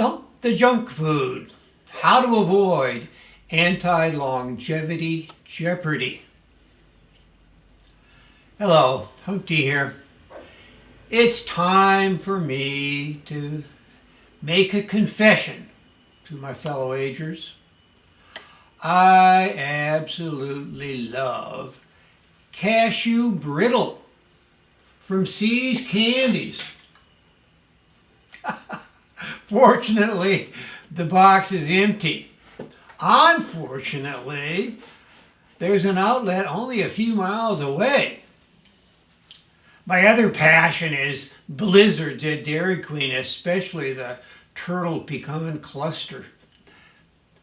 Dump the junk food. How to avoid anti-longevity Jeopardy. Hello, Humpty here. It's time for me to make a confession to my fellow agers. I absolutely love cashew brittle from C's Candies. Fortunately, the box is empty. Unfortunately, there's an outlet only a few miles away. My other passion is blizzards at Dairy Queen, especially the turtle pecan cluster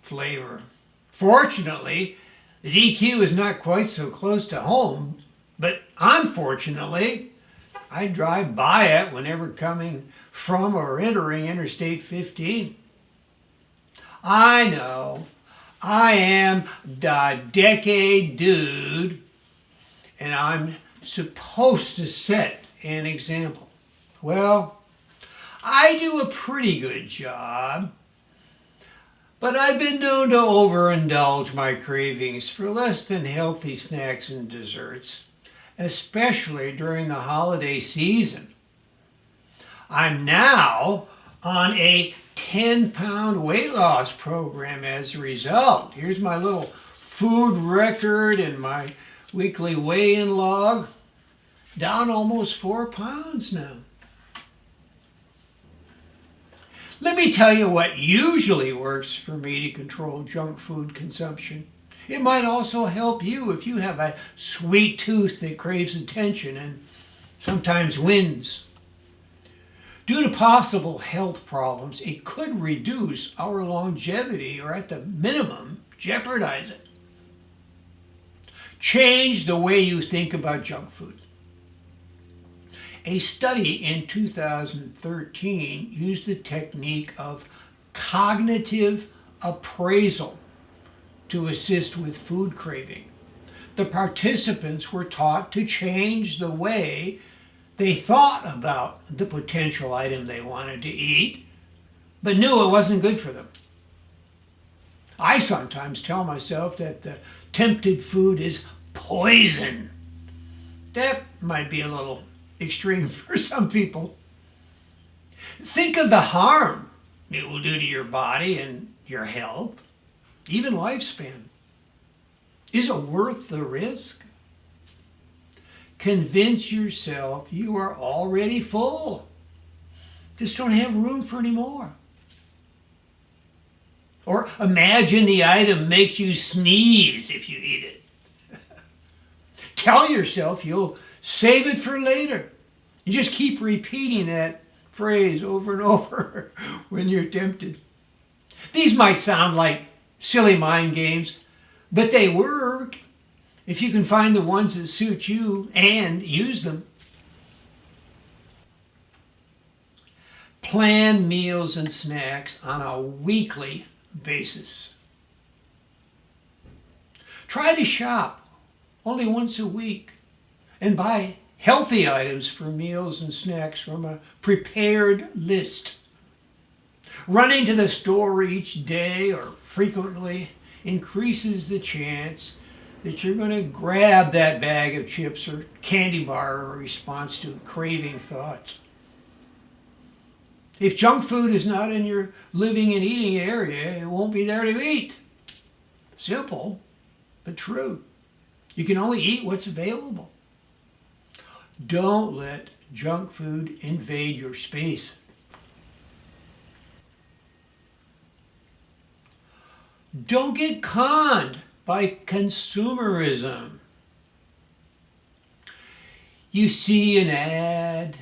flavor. Fortunately, the DQ is not quite so close to home, but unfortunately, I drive by it whenever coming from or entering Interstate 15. I know, I am the decade dude, and I'm supposed to set an example. Well, I do a pretty good job, but I've been known to overindulge my cravings for less than healthy snacks and desserts, especially during the holiday season. I'm now on a 10-pound weight loss program as a result. Here's my little food record and my weekly weigh-in log. Down almost 4 pounds now. Let me tell you what usually works for me to control junk food consumption. It might also help you if you have a sweet tooth that craves attention and sometimes wins. Due to possible health problems, it could reduce our longevity or at the minimum, jeopardize it. Change the way you think about junk food. A study in 2013 used the technique of cognitive appraisal to assist with food craving. The participants were taught to change the way they thought about the potential item they wanted to eat, but knew it wasn't good for them. I sometimes tell myself that the tempted food is poison. That might be a little extreme for some people. Think of the harm it will do to your body and your health, even lifespan. Is it worth the risk? Convince yourself you are already full. Just don't have room for any more. Or imagine the item makes you sneeze if you eat it. Tell yourself you'll save it for later. You just keep repeating that phrase over and over when you're tempted. These might sound like silly mind games, but they work if you can find the ones that suit you and use them. Plan meals and snacks on a weekly basis. Try to shop only once a week and buy healthy items for meals and snacks from a prepared list. Running to the store each day or frequently increases the chance that you're going to grab that bag of chips or candy bar in response to craving thoughts. If junk food is not in your living and eating area, it won't be there to eat. Simple, but true. You can only eat what's available. Don't let junk food invade your space. Don't get conned by consumerism. You see an ad,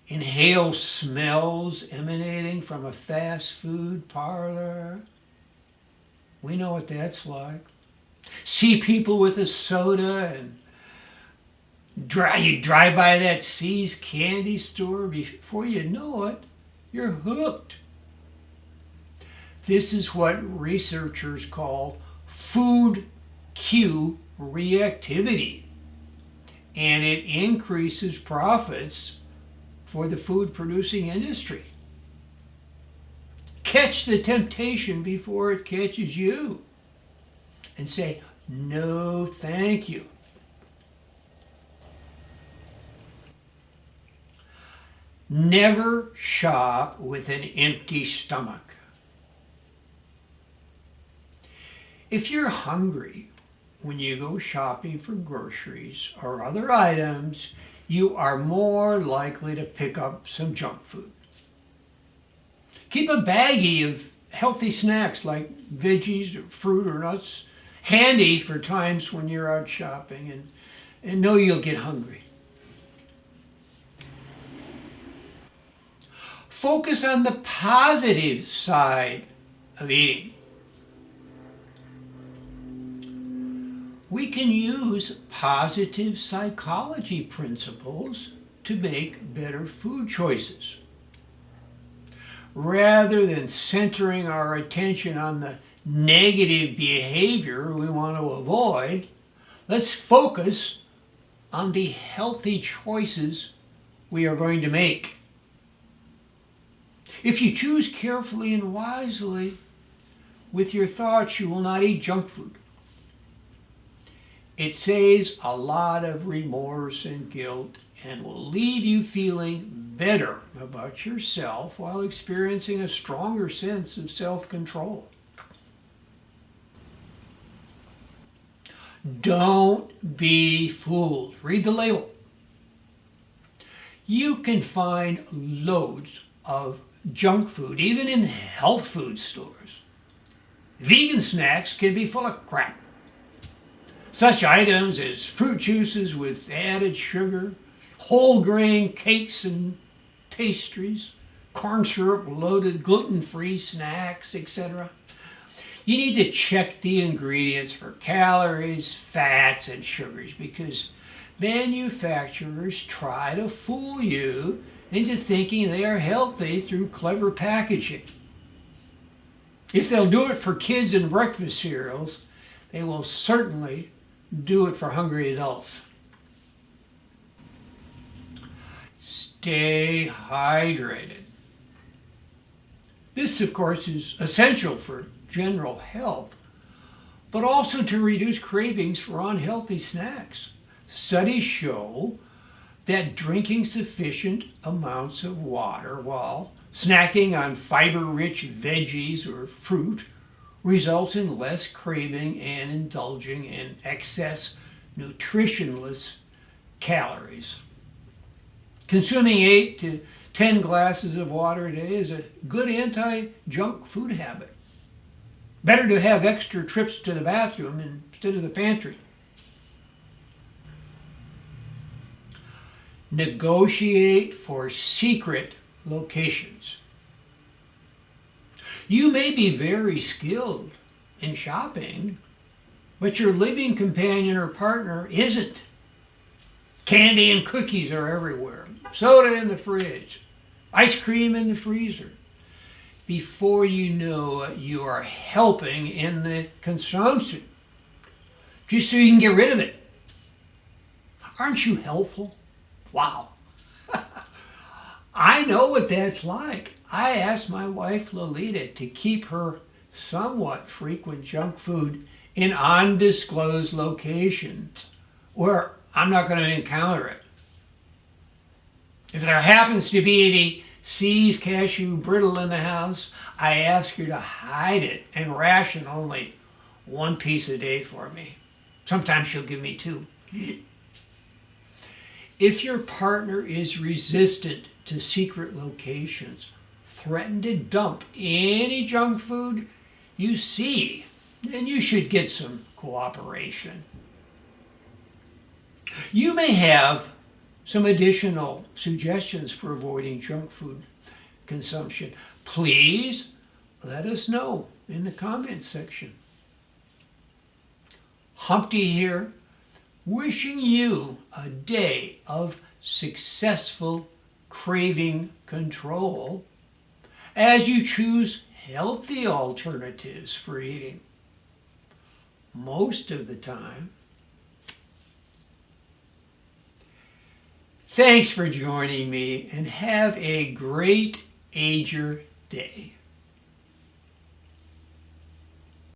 inhale smells emanating from a fast food parlor. We know what that's like. See people with a soda and you drive by that C's candy store. Before you know it, you're hooked. This is what researchers call food cue reactivity, and it increases profits for the food producing industry. Catch the temptation before it catches you and say, no, thank you. Never shop with an empty stomach. If you're hungry when you go shopping for groceries or other items, you are more likely to pick up some junk food. Keep a baggie of healthy snacks like veggies or fruit or nuts handy for times when you're out shopping and know you'll get hungry. Focus on the positive side of eating. We can use positive psychology principles to make better food choices. Rather than centering our attention on the negative behavior we want to avoid, let's focus on the healthy choices we are going to make. If you choose carefully and wisely with your thoughts, you will not eat junk food. It saves a lot of remorse and guilt and will leave you feeling better about yourself while experiencing a stronger sense of self-control. Don't be fooled. Read the label. You can find loads of junk food, even in health food stores. Vegan snacks can be full of crap. Such items as fruit juices with added sugar, whole grain cakes and pastries, corn syrup loaded gluten-free snacks, etc. You need to check the ingredients for calories, fats, and sugars because manufacturers try to fool you into thinking they are healthy through clever packaging. If they'll do it for kids and breakfast cereals, they will certainly do it for hungry adults. Stay hydrated. This, of course, is essential for general health, but also to reduce cravings for unhealthy snacks. Studies show that drinking sufficient amounts of water while snacking on fiber-rich veggies or fruit results in less craving and indulging in excess nutritionless calories. Consuming 8 to 10 glasses of water a day is a good anti-junk food habit. Better to have extra trips to the bathroom instead of the pantry. Negotiate for secret locations. You may be very skilled in shopping, but your living companion or partner isn't. Candy and cookies are everywhere. Soda in the fridge. Ice cream in the freezer. Before you know it, you are helping in the consumption, just so you can get rid of it. Aren't you helpful? Wow. I know what that's like. I asked my wife Lolita to keep her somewhat frequent junk food in undisclosed locations where I'm not going to encounter it. If there happens to be any See's cashew brittle in the house, I ask her to hide it and ration only one piece a day for me. Sometimes she'll give me 2. If your partner is resistant to secret locations, threaten to dump any junk food you see, and you should get some cooperation. You may have some additional suggestions for avoiding junk food consumption. Please let us know in the comments section. Humpty here, wishing you a day of successful craving control as you choose healthy alternatives for eating most of the time. Thanks for joining me and have a great Ager Day.